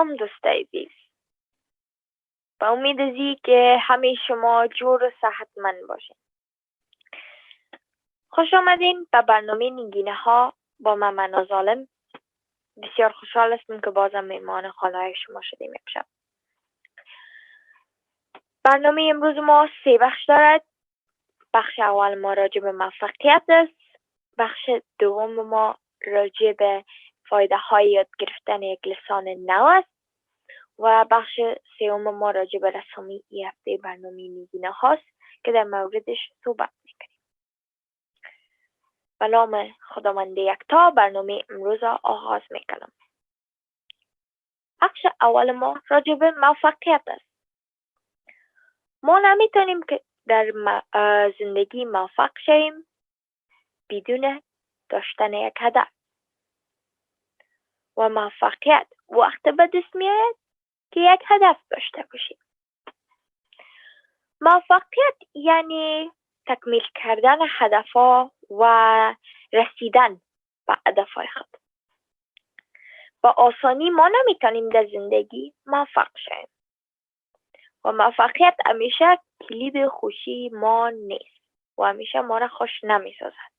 سلام دوستای عزیز. با امید ازی که همه شما جور و صحتمند باشین. خوش آمدین به برنامه نگینه‌ها با من مهناز عالم. بسیار خوشحال هستم که بازم مهمان خانه شما شدیم امشب. برنامه امروز ما 3 بخش دارد. بخش اول ما راجع به موفقیت است. بخش دوم ما راجع به فایده های یاد گرفتن یک لسان نو است و بخش سوم ما راجع به رسمی این هفته برنامه نگینه هاست که در موردش صحبت میکنیم. به نام خداوند یکتا برنامه امروز را آغاز میکنم. بخش اول ما راجع به موفقیت است. ما نمیتونیم که در زندگی موفق شویم بدون داشتن یک هدف. و موفقیت وقت به دست میاد که یک هدف داشته باشیم. موفقیت یعنی تکمیل کردن هدفها و رسیدن به هدفهای خود. با آسانی ما نمیتونیم در زندگی موفق شویم. و موفقیت همیشه کلید خوشی ما نیست و همیشه ما را خوش نمیسازد.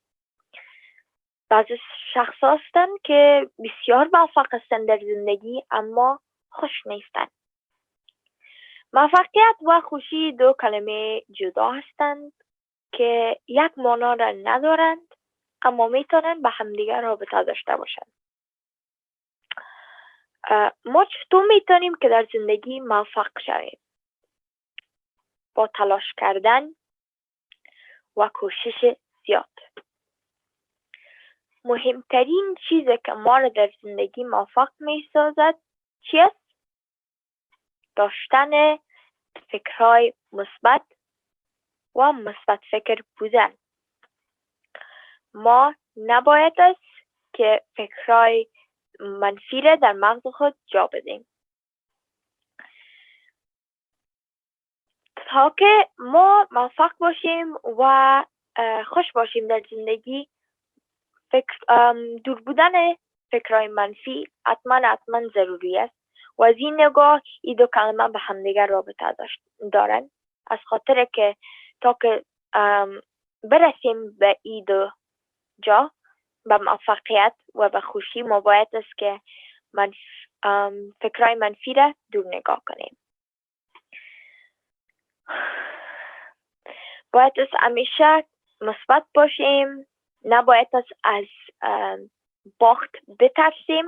بعضی شخص هستند که بسیار موفق هستند در زندگی اما خوش نیستند. موفقیت و خوشی 2 کلمه جدا هستند که یک معنا را ندارند اما میتونند به همدیگر رابطه داشته باشند. ما چطور میتونیم که در زندگی موفق شویم؟ با تلاش کردن و کوشش زیاد. مهمترین چیزی که ما را در زندگی موفق میسازد چیست؟ داشتن فکرهای مثبت و مثبت فکر بودن. ما نباید است که فکرهای منفی را در مغز خود جا بدیم. تا که ما موفق باشیم و خوش باشیم در زندگی، دور بودن فکرهای منفی حتما ضروری است و از این نگاه این 2 کلمه به همدیگر رابطه دارند. از خاطر که تا که برسیم به این 2 جا، به موفقیت و به خوشی، ما باید است که فکرهای منفی را دور نگاه کنیم. باید است همیشه مثبت باشیم. نباید است از باخت بترسیم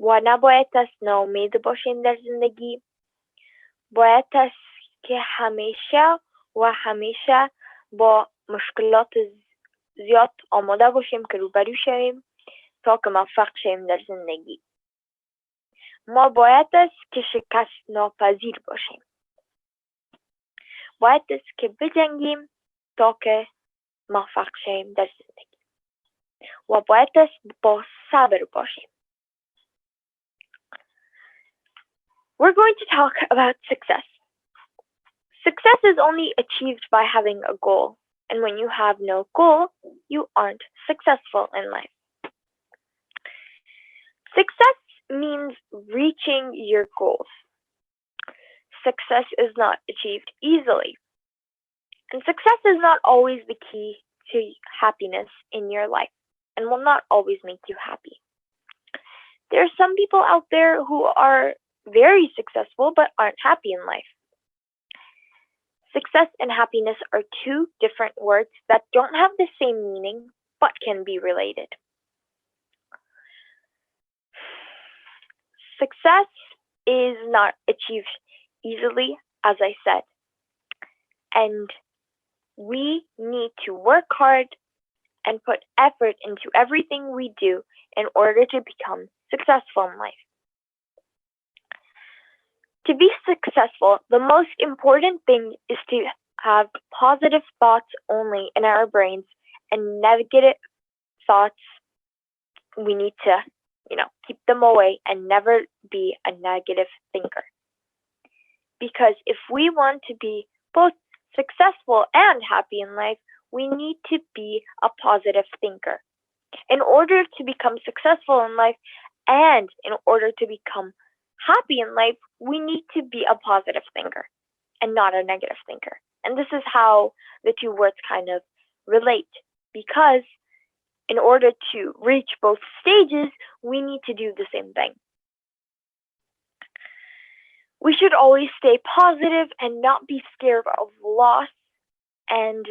و نباید است ناامید باشیم در زندگی. باید است که همیشه با مشکلات زیاد آماده باشیم که روبرو شویم تا که موفق شویم در زندگی. ما باید است که شکست ناپذیر باشیم. باید است که بجنگیم تا که موفق شویم در زندگی و باید است با صبر باشیم. We're going to talk about success. Success is only achieved by having a goal, and when you have no goal, you aren't successful in life. Success means reaching your goals. Success is not achieved easily, and success is not always the key to happiness in your life and will not always make you happy. There are some people out there who are very successful but aren't happy in life. Success and happiness are 2 different words that don't have the same meaning but can be related. Success is not achieved easily, as I said, and we need to work hard and put effort into everything we do in order to become successful in life. To be successful, the most important thing is to have positive thoughts only in our brains, and negative thoughts, we need to, keep them away and never be a negative thinker. Because if we want to be both successful and happy in life, we need to be a positive thinker. In order to become successful in life and in order to become happy in life, we need to be a positive thinker and not a negative thinker. And this is how the two words kind of relate, because in order to reach both stages, we need to do the same thing. We should always stay positive and not be scared of loss, and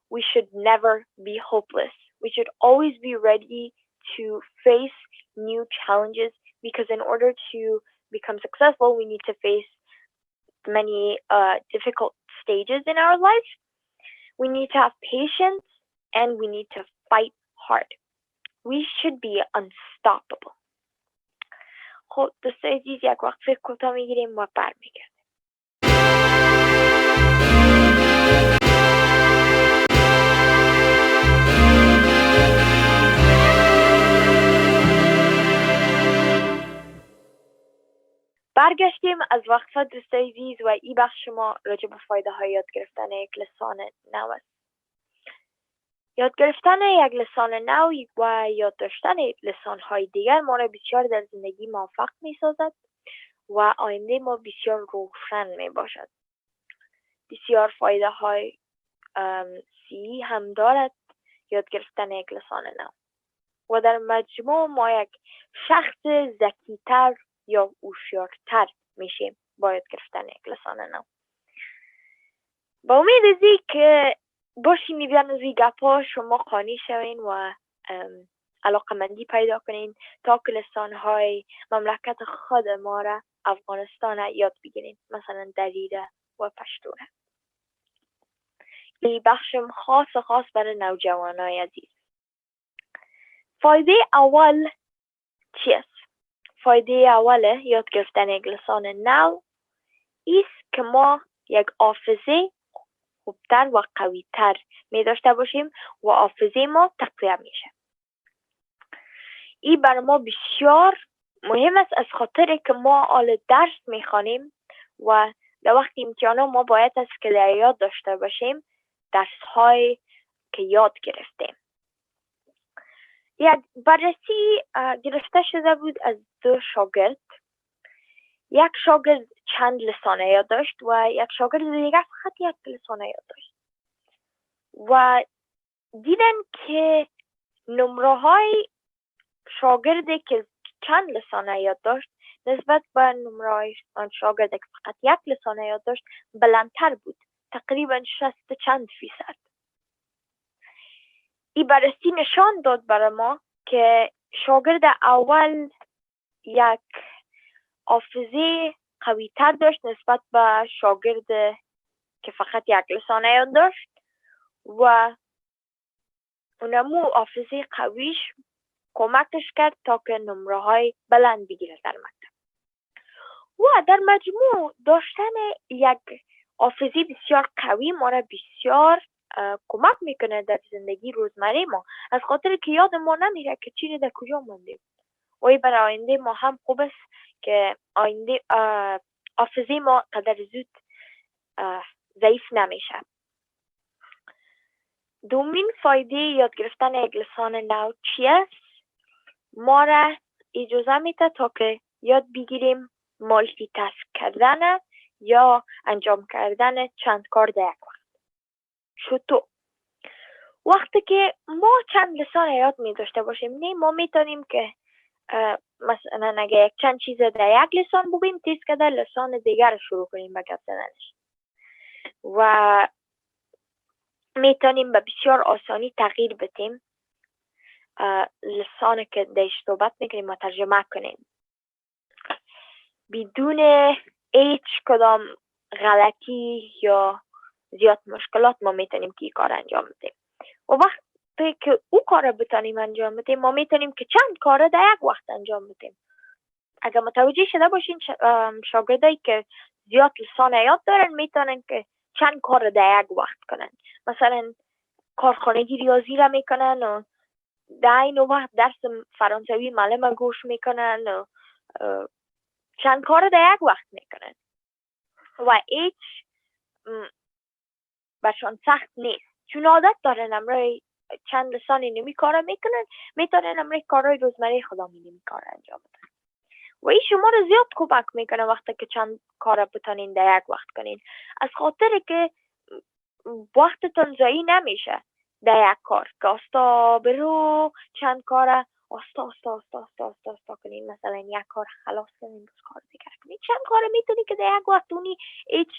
we should never be hopeless. We should always be ready to face new challenges, because in order to become successful, we need to face many difficult stages in our life. We need to have patience and we need to fight hard. We should be unstoppable. خب دوستای عزیز، یک وقفه کوتاه میگیریم و برمیگردیم. برگشتیم از وقفه دوستای عزیز و این بخش ما راجع به فایده های یاد گرفتن یک لسان نو است. یاد گرفتن یک لسان نو و یاد داشتن لسان های دیگر ما را بسیار در زندگی موفق می سازد و آینده ما بسیار روشن می باشد. بسیار فایده های سی هم دارد یاد گرفتن یک لسان نو و در مجموع ما یک شخص ذکی‌تر یا هوشیارتر میشیم با یاد گرفتن یک لسان نو. با امید ازی که باشین میبین از این گپا شما قانی شوین و علاقمندی پیدا کنین تا که لسانهای مملکت خود ما را افغانستان یاد بگیرین، مثلا دریده و پشتونه. این بخشم خاص برای نوجوانای عزیز. فایده اول چی است؟ فایده اول یاد گرفتن یک لسان نو است که ما یک حافظه خوبتر و قویتر می داشته باشیم و حافظه ما تقویت میشه. این برای ما بسیار مهم است، از خاطر که ما حال درس میخوانیم و در وقت امتحانا ما باید است که در یاد داشته باشیم درس های که یاد گرفتیم. یک بررسی گرفته شده بود از 2 شاگرد. یک شاگرد چند لسانه یاد داشت و یک شاگرد دیگر فقط یک لسانه یاد داشت و دیدن که نمره های شاگردی که چند لسانه یاد داشت نسبت به نمره های شاگردی که فقط یک لسانه یاد داشت بلندتر بود، تقریبا 60 چند فیصد. این بررسی نشان داد برای ما که شاگرد اول یک حافظه قوی تر داشت نسبت به شاگرد که فقط یک لسانه یاد داشت و اونمو حافظه قویش کمکش کرد تا که نمره های بلند بگیره در مکتب. و در مجموع داشتن یک حافظه بسیار قوی ما را بسیار کمک میکنه در زندگی روزمره ما، از خاطر که یاد ما نمیره که چیزی در کجا مونده و این برای آینده ما هم خوب است که آینده حافظه ما قدر زود ضعیف نمیشه. دومین فایده یاد گرفتن یک لسان نو چی است؟ ما را اجازه میده تا که یاد بگیریم مالتی تاسک کردن یا انجام کردن چند کار در یک وقت. چطور؟ وقتی که ما چند لسان یاد می داشته باشیم، نه ما میتونیم که مثلا اگه یک چند چیز در یک لسان بگیم تیز که در لسان دیگر شروع کنیم به گپ زدنش و میتونیم به بسیار آسانی تغییر بدیم لسانی که درش صحبت میکنیم و ترجمه کنیم بدون هیچ کدام غلطی یا زیاد مشکلات. ما میتونیم که این کار انجام بدیم و وقتی که او کار بتونیم انجام بدیم ما میتونیم که چند کار در یک وقت انجام بدیم. اگر متوجه شده باشین شاگردایی که زیاد لسان یاد دارن میتونن که چند کار در یک وقت کنن، مثلا کارخانگی ریاضی را میکنن و در این وقت درس فرانسوی معلم گوش میکنن و چند کار در یک وقت میکنن و هیچ برشان سخت نیست چون عادت دارن امروی چند لسانی نمی کارا میکنن، میتونن امروی کارهای روزمره خدا نمی کار انجام بدن و این شما رو زیاد کمک میکنه وقتی که چند کار بتونین در یک وقت کنین، از خاطر که وقتتون ضایع نمیشه در یک کار که آستا برو چند کار آستا کنین. مثلا یک کار خلاص کنین، دوست کار دیگر کنین، چند کار میتونی که در یک وقت اونی هیچ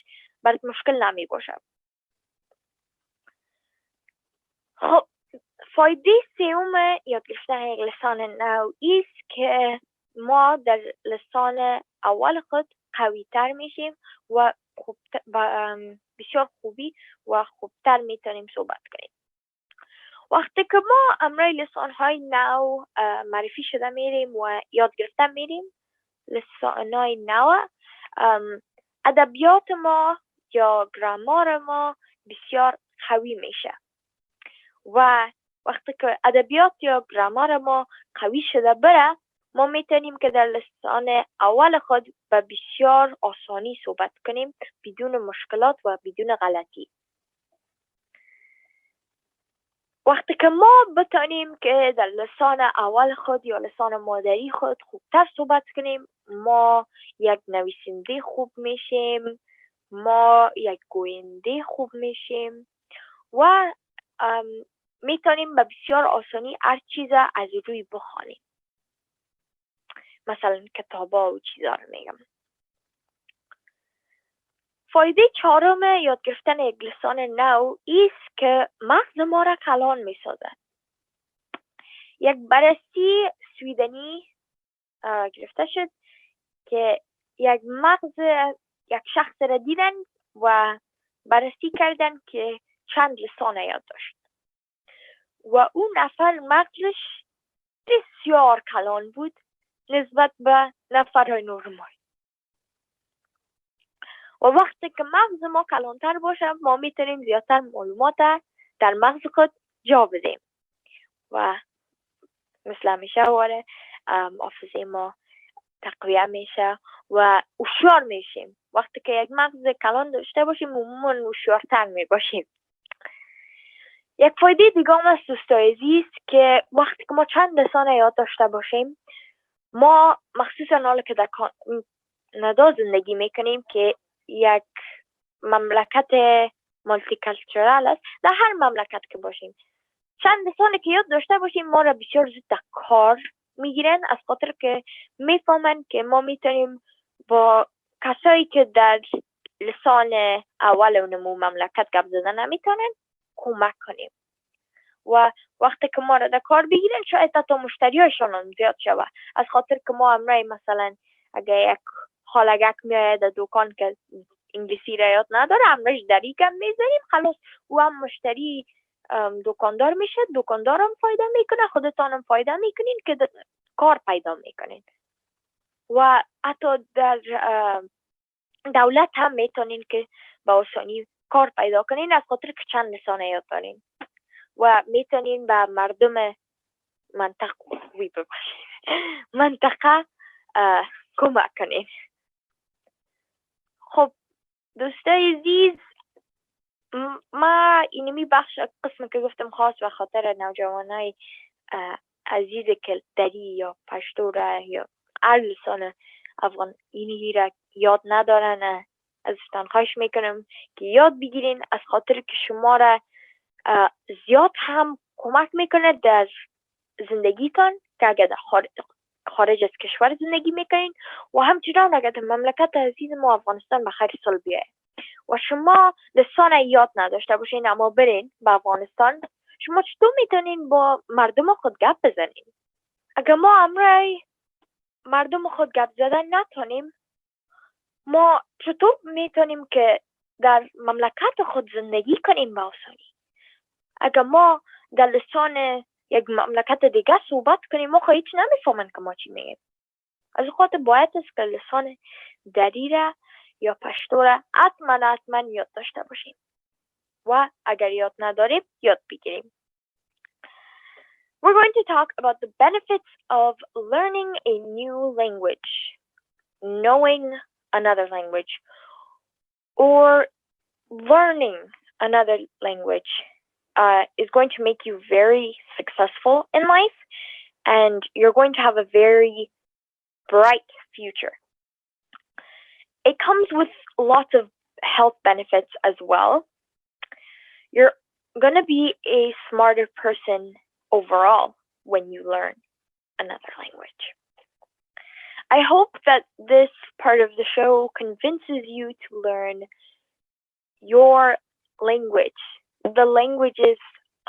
برات مشکل نمی باشه. خب فایده سوم یاد گرفتن یک لسان نو است که ما در لسان اول خود قوی تر میشیم و بسیار خوبی و خوبتر میتونیم صحبت کنیم. وقتی که ما امروی لسان های نو معرفی شده میریم و یاد گرفتن میریم لسان های نو، ادبیات ما یا گرامار ما بسیار قوی میشه و وقتی که ادبیات یا گرامار ما قوی شده بره، ما میتونیم که در لسان اول خود به بسیار آسانی صحبت کنیم بدون مشکلات و بدون غلطی. وقتی که ما بتونیم که در لسان اول خود یا لسان مادری خود خوبتر صحبت کنیم، ما یک نویسنده خوب میشیم، ما یک گوینده خوب میشیم و میتونیم به بسیار آسانی هر چیز از روی بخوانیم، مثلا کتابا و چیزا رو میگم. فایده چهارم یاد گرفتن یک لسان نو است که مغز ما را کلان میسازد. یک بررسی سویدنی گرفته شد که یک مغز یک شخص را دیدن و بررسی کردن که چند لسان یاد داشت و اون نفر مغزش بسیار کلان بود نسبت به نفرهای نورمال. و وقتی که مغز ما کلانتر باشه، ما میتونیم زیادتر معلومات در مغز خود جا بدیم و مثل همیشه واره حافظه ما تقویه میشه و هوشیار میشیم. وقتی که یک مغز کلان داشته باشیم عموما هوشیارتر میباشیم. یک فایده دیگه هم از دوستایزی است که وقتی که ما چند لسان یاد داشته باشیم، ما مخصوصا حالا که در کانادا زندگی میکنیم که یک مملکت مالتی کالچورال است، در هر مملکت که باشیم چند لسانی که یاد داشته باشیم ما را بسیار زود در کار میگیرن، از خاطر که میفهمن که ما میتونیم با کسایی که در لسان اول اونمو مملکت گپ زدن نمیتونن کمک کنیم و وقتی که ما را در کار بگیرن شاید تا مشتریاشون هم زیاد شود. از خاطر که ما امروز مثلا اگه یک خالگک میاید در دکان که انگلیسی را یاد نداره، امروز دریگم میزنیم خلاص او هم مشتری دکاندار میشه، دکاندار هم فایده میکنه، خودتان هم فایده میکنین که کار پیدا میکنین و حتی در دولت هم میتونین که با آسانی کار پیدا کنین از خاطر که چند لسان یاد دارین و میتونین به مردم منطقه کمک کنین. خب دوستای عزیز، ما اینمی بخش قسم که گفتم خاص به خاطر نوجوانای عزیز که دری یا پشتو را یا هر لسان افغان اینی را یاد ندارن، ازتان خواهش میکنم که یاد بگیرین، از خاطر که شما را زیاد هم کمک میکنه در زندگیتان که اگر در خارج از کشور زندگی میکنین و همچنان اگر در مملکت عزیز ما افغانستان به خیر سال بیاید و شما لسان یاد نداشته باشین اما برین به افغانستان، شما چطور میتونین با مردم خود گپ بزنین؟ اگر ما امروز مردم خود گپ زدن نتونیم، ما چطور میتونیم که در مملکت خود زندگی کنیم به آسانی؟ اگر ما در لسان یک مملکت دیگه صحبت کنیم ما هیچ نمیفهمن که ما چی میگیم. از خاطر باید است که لسان دری را یا پشتو را حتما یاد داشته باشیم و اگر یاد نداریم یاد بگیریم. We're going to talk about the benefits of learning a new language, knowing another language, or learning another language is going to make you very successful in life, and you're going to have a very bright future. It comes with lots of health benefits as well. You're going to be a smarter person overall when you learn another language. I hope that this part of the show convinces you to learn your language, the languages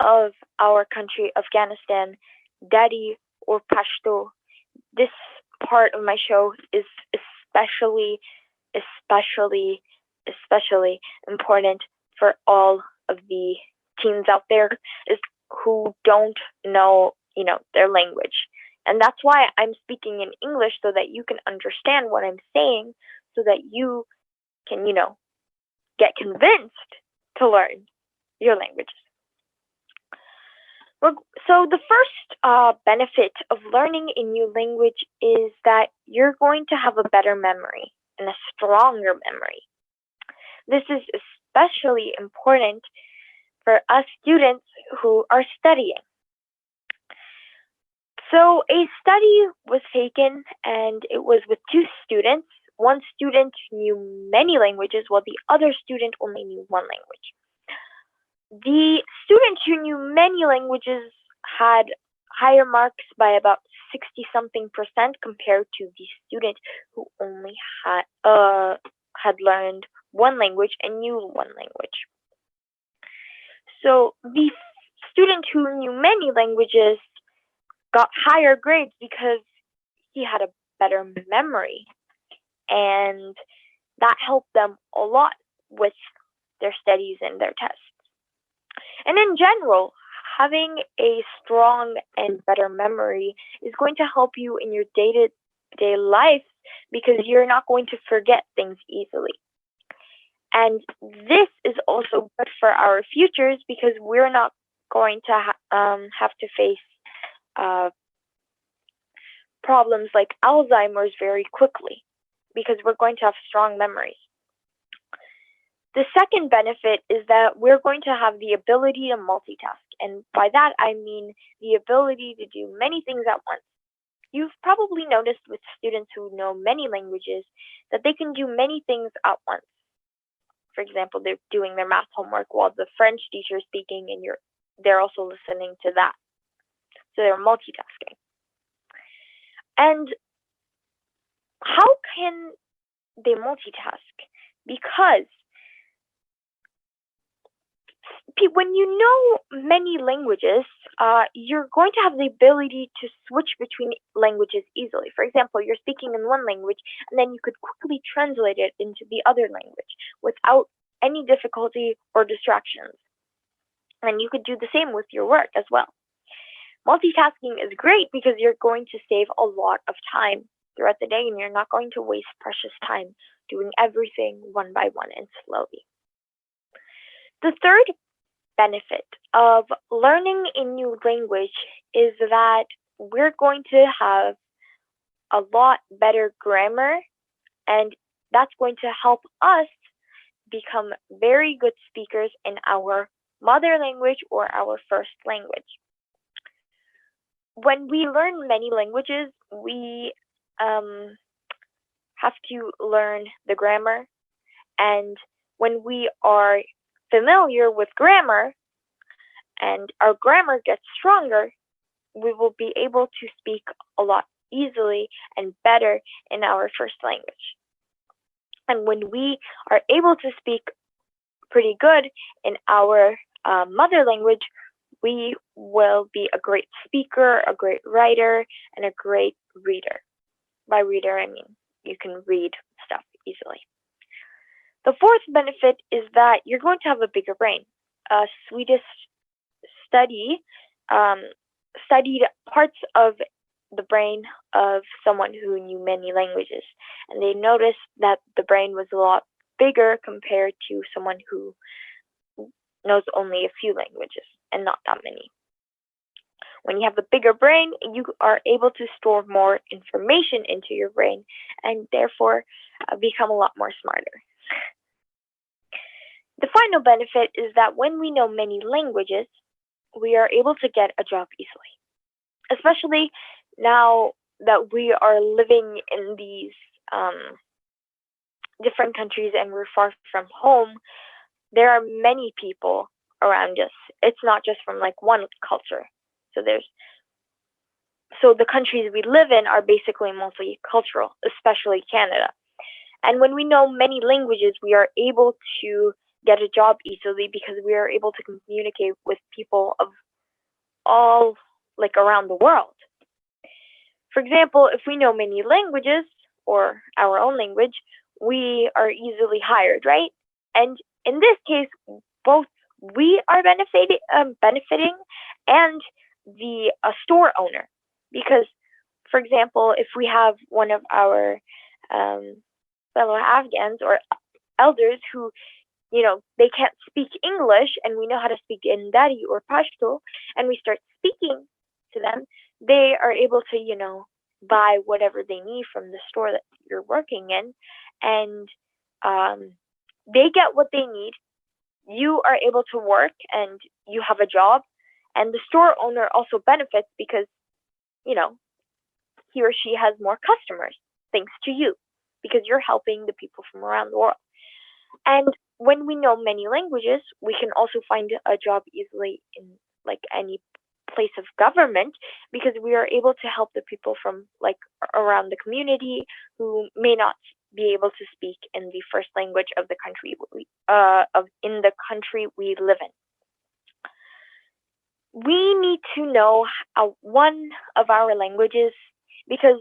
of our country, Afghanistan, Dari or Pashto. This part of my show is especially important for all of the teens out there who don't know, their language. And that's why I'm speaking in English, so that you can understand what I'm saying, so that you can, get convinced to learn your languages. So the first benefit of learning a new language is that you're going to have a better memory and a stronger memory. This is especially important for us students who are studying. So a study was taken, and it was with two students. One student knew many languages, while the other student only knew one language. The student who knew many languages had higher marks by about 60-something% compared to the student who only had learned one language and knew one language. So the student who knew many languages got higher grades because he had a better memory, and that helped them a lot with their studies and their tests. And in general, having a strong and better memory is going to help you in your day-to-day life, because you're not going to forget things easily. And this is also good for our futures, because we're not going to have to face problems like Alzheimer's very quickly, because we're going to have strong memories. The second benefit is that we're going to have the ability to multitask. And by that, I mean the ability to do many things at once. You've probably noticed with students who know many languages that they can do many things at once. For example, they're doing their math homework while the French teacher is speaking, and they're also listening to that. So they're multitasking. And how can they multitask? Because when you know many languages, you're going to have the ability to switch between languages easily. For example, you're speaking in one language, and then you could quickly translate it into the other language without any difficulty or distractions. And you could do the same with your work as well. Multitasking is great because you're going to save a lot of time throughout the day, and you're not going to waste precious time doing everything one by one and slowly. The third benefit of learning a new language is that we're going to have a lot better grammar, and that's going to help us become very good speakers in our mother language or our first language. When we learn many languages, we have to learn the grammar, and when we are familiar with grammar and our grammar gets stronger, we will be able to speak a lot easily and better in our first language. And when we are able to speak pretty good in our mother language, we will be a great speaker, a great writer, and a great reader. By reader, I mean you can read stuff easily. The fourth benefit is that you're going to have a bigger brain. A Swedish study studied parts of the brain of someone who knew many languages, and they noticed that the brain was a lot bigger compared to someone who knows only a few languages and not that many. When you have a bigger brain, you are able to store more information into your brain and therefore become a lot more smarter. The final benefit is that when we know many languages, we are able to get a job easily. Especially now that we are living in these different countries and we're far from home, there are many people around us. It's not just from like one culture. So the countries we live in are basically multicultural, especially Canada. And when we know many languages, we are able to get a job easily because we are able to communicate with people of all like around the world. For example, if we know many languages or our own language, we are easily hired, right? And in this case, both we are benefiting and the store owner. Because, for example, if we have one of our fellow Afghans or elders who, they can't speak English and we know how to speak in Dari or Pashto, and we start speaking to them, they are able to, buy whatever they need from the store that you're working in, and they get what they need. You are able to work and you have a job, and the store owner also benefits because, he or she has more customers thanks to you because you're helping the people from around the world. And when we know many languages, we can also find a job easily in like any place of government because we are able to help the people from like around the community who may not be able to speak in the first language of the country in the country we live in. We need to know one of our languages because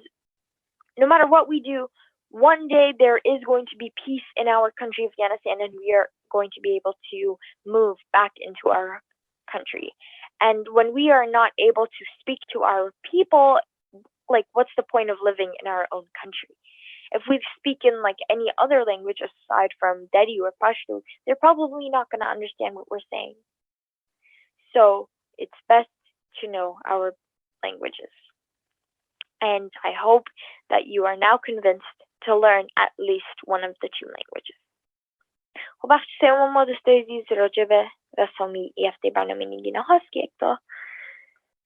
no matter what we do, one day there is going to be peace in our country, Afghanistan, and we are going to be able to move back into our country. And when we are not able to speak to our people, like, what's the point of living in our own country? If we speak in like any other language aside from Dari or Pashto, they're probably not going to understand what we're saying. So it's best to know our languages. And I hope that you are now convinced to learn at least one of the two languages. خب بخش سوم ما دوستای عزیز راجع به رسامی ای هفته برنامه نگینه هاست که یک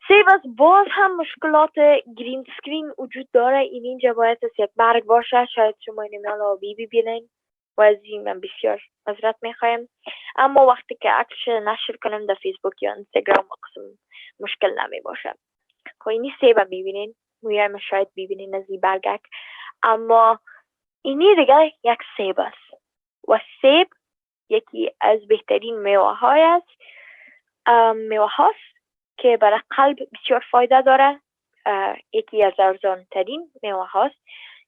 سیو از باز هم مشکلات گرین سکرین وجود داره. اینجا باید از یک برگ باشه، شاید شما این ایمیل آبی ببینین و از این من بسیار معذرت میخوایم. اما وقتی که عکسش نشر کنم در فیسبوک یا اینستاگرام اقسم مشکل نمی باشه. خب اینی سیو هم ببینین، مویم شاید ببینین از این برگک، اما اینی دیگه یک سیب است و سیب یکی از بهترین میوه هاست که برای قلب بسیار فایده داره. یکی از ارزان ترین میوه هاست.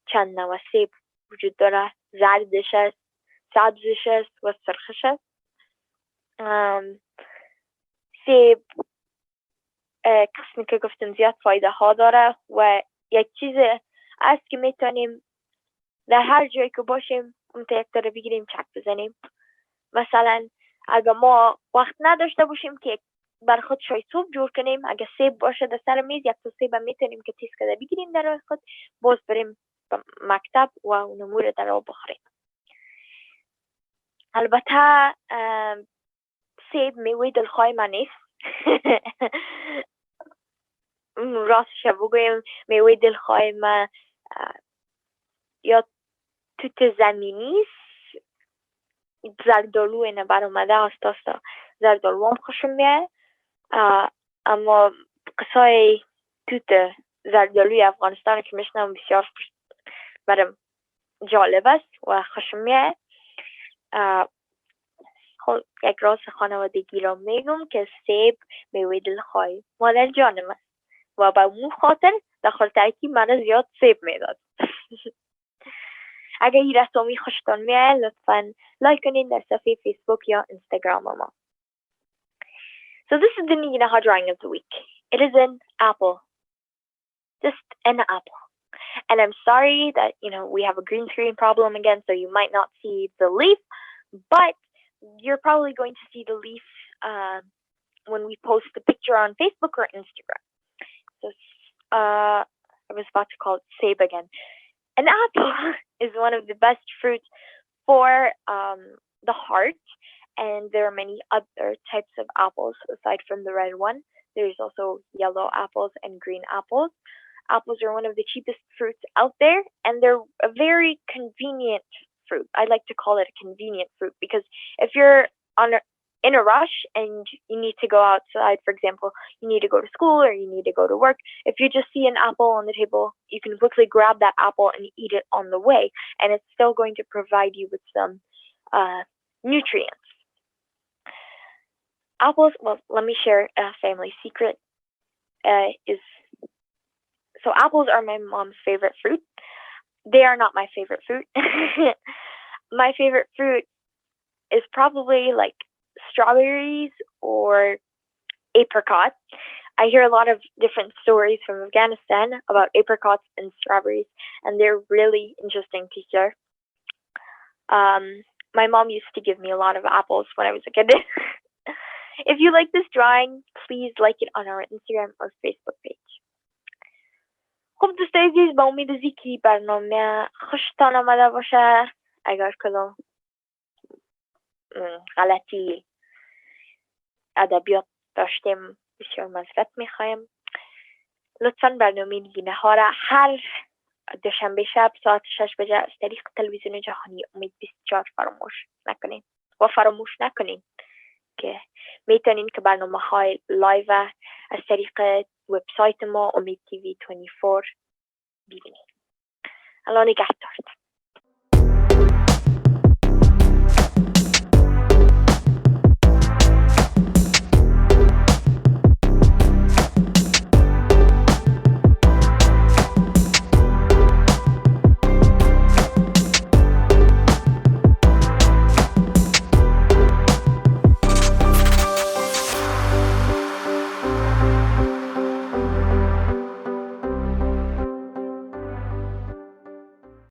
چند نوع سیب وجود داره، زردش است، سبزش است و سرخش است. سیب قسمی که گفتم زیاد فایده ها داره و یک چیز است که میتونیم در هر جایی که باشیم اون یک داره بگیریم چک بزنیم. مثلا اگه ما وقت نداشته باشیم که بر خود چای صبح جور کنیم، اگه سیب باشه در سر میز یک تا سیب میتونیم که تیز کرده بگیریم در خود، باز بریم مکتب و اون امور در آب بخوریم. البته سیب میوه دلخواه من نیست. راستش بگویم میوه دلخواه من یا توت زمینی است. زردالو اینه بر اومده هستا زردالو هم خوشم میاد، اما قصای توت زردالوی افغانستان که میشنم بسیار برم جالب است و خوشم میاد. خب یک راز خانوادگی را میگم که سیب میوه دلخواه مادر جانم است و با اون خاطر داخل ترکیب من زیاد سیب میداد. اگر این رسامی خوشتان میاد لطفاً لایک کنین در صفحه فیسبوک یا اینستاگرام ما. So this is the Neginaha drawing of the week. It is an apple. Just an apple. And I'm sorry that, we have a green screen problem again, so you might not see the leaf, but you're probably going to see the leaf when we post the picture on Facebook or Instagram. So I was about to call it save again. An apple is one of the best fruits for the heart, and there are many other types of apples aside from the red one. There's also yellow apples and green apples. Apples are one of the cheapest fruits out there, and they're a very convenient fruit. I like to call it a convenient fruit because if you're in a rush and you need to go outside, for example, you need to go to school or you need to go to work, if you just see an apple on the table, you can quickly grab that apple and eat it on the way, and it's still going to provide you with some nutrients. Apples, well, let me share a family secret. So apples are my mom's favorite fruit. They are not my favorite fruit. My favorite fruit is probably like strawberries or apricots. I hear a lot of different stories from Afghanistan about apricots and strawberries, and they're really interesting to hear. My mom used to give me a lot of apples when I was a kid. If you like this drawing, please like it on our Instagram or Facebook page. خب دوستای عزیز، با امید که برنامه خوشتان آمده باشه. اگر کدام غلطی ادبیات داشتیم بسیار معذرت میخوایم. لطفاً برنامه نگینه‌ها را هر دوشنبه شب ساعت 6 بجه از طریق تلویزیون جهانی امید 24 فراموش نکنین که میتونین که برنامه‌های لایو از طریق وبسایت ما امید TV 24 ببینید. الان نگهدارتون.